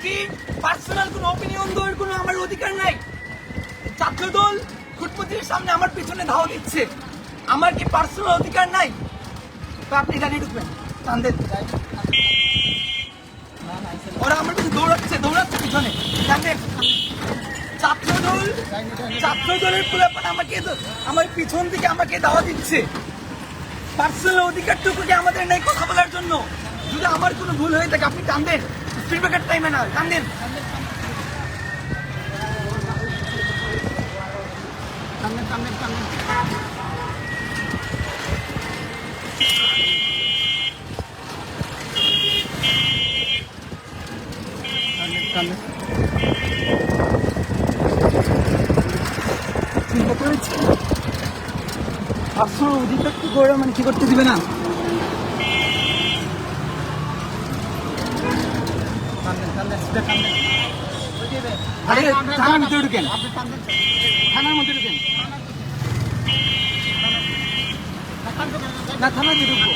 কি পার্সোনাল কোনো অপিনিয়ন দেওয়ার কোনো আমার অধিকার নাই? ছাত্রদল ফুটপথের সামনে আমার পিছনে ধাওয়া দিচ্ছে, আমার কি পার্সোনাল অধিকার নাই? তো আপনি জানিয়ে ঢুকবেন তাদের ওরা আমার পিছনে দৌড়াচ্ছে পিছনে জানেন। ছাত্রদলের পোলাপান আমাকে আমার পিছন থেকে আমাকে দাওয়া দিচ্ছে। পার্সোনাল অধিকারটুকু কি আমাদের নেই কথা বলার জন্য? যদি আমার কোনো ভুল হয়ে থাকে আপনি কান্দেন, স্পিড ব্রেকার টাইমে না কান্দেন। চিন্তা করেছি পার্সোনাল অধিকারটুকু করে মানে কি করতে দিবে না? আরে থানার ভিতরে ঢুকেন, থানার মধ্যে ঢুকেন। না থানাতে ঢুকবো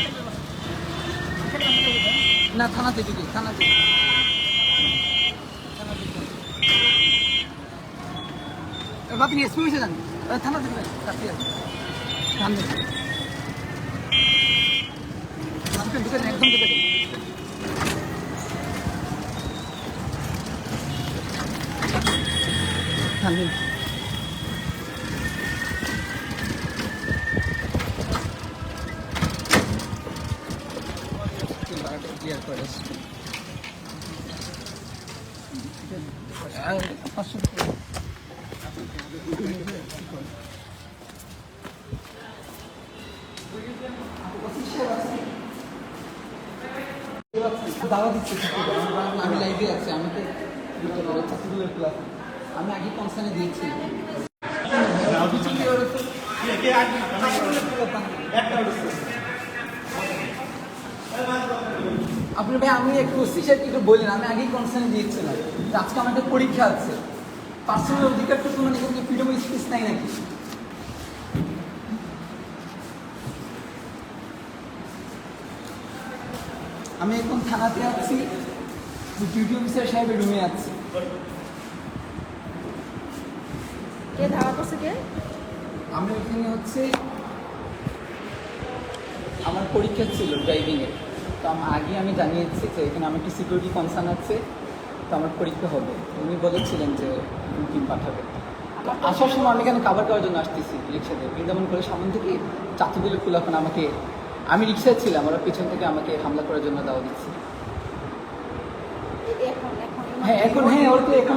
না, থানাতে ঢুকি, থানাতে আপনি এসপি হয়েছে যান, থানাতে ঢুকেন, কাছে আছে সামনে ঢুকেন, একদম ঢুকে দেন। থামবেন। ক্লিয়ার করে দাওয়া দিচ্ছে, আমি লাইভে আছি, আমাকে আমি আগে কনসার্নে দিয়েছি। আপনি ভাই আমি একটু একটু বললেন, আমি আগেই কনসার্নে দিয়েছিলাম আজকে আমার একটা পরীক্ষা আছে। পার্সোনাল অধিকারটুকু মানে কোনো ফ্রিডম অফ স্পিচ নাই নাকি? আমি এখন থানাতে আছি, ডিউটি অফিসার সাহেবের রুমে আছি। কে ধাওয়া করছে কে? আমি এখানে হচ্ছে আমার পরীক্ষা ছিল ড্রাইভিংয়ের, তো আগে আমি জানিয়েছি যে এখানে আমার একটি সিকিউরিটি কনসার্ন আছে, তো আমার পরীক্ষা হবে। উনি বলেছিলেন যে টিম পাঠাবে। আসার সময় আমি এখানে কাভার করার জন্য আসতেছি রিক্সাতে, বৃন্দাবন করে সামনে থেকে ছাত্রদলের ফুলাফান আমাকে, আমি রিক্সায় ছিলাম, ওরা পিছন থেকে আমাকে হামলা করার জন্য দাওয়া দিচ্ছে। হ্যাঁ এখন, হ্যাঁ ওর তো এখন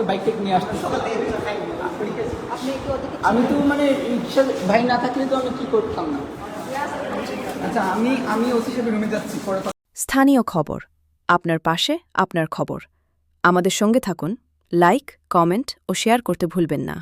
বাইক টেক নিয়ে আসতে। আমি তো মানে রিক্সা ভাই না থাকলে তো আমি কি করতাম না। আচ্ছা আমি ওসি সাহেবের রুমে যাচ্ছি পরে। স্থানীয় খবর, আপনার পাশে আপনার খবর। আমাদের সঙ্গে থাকুন, লাইক, কমেন্ট ও শেয়ার করতে ভুলবেন না।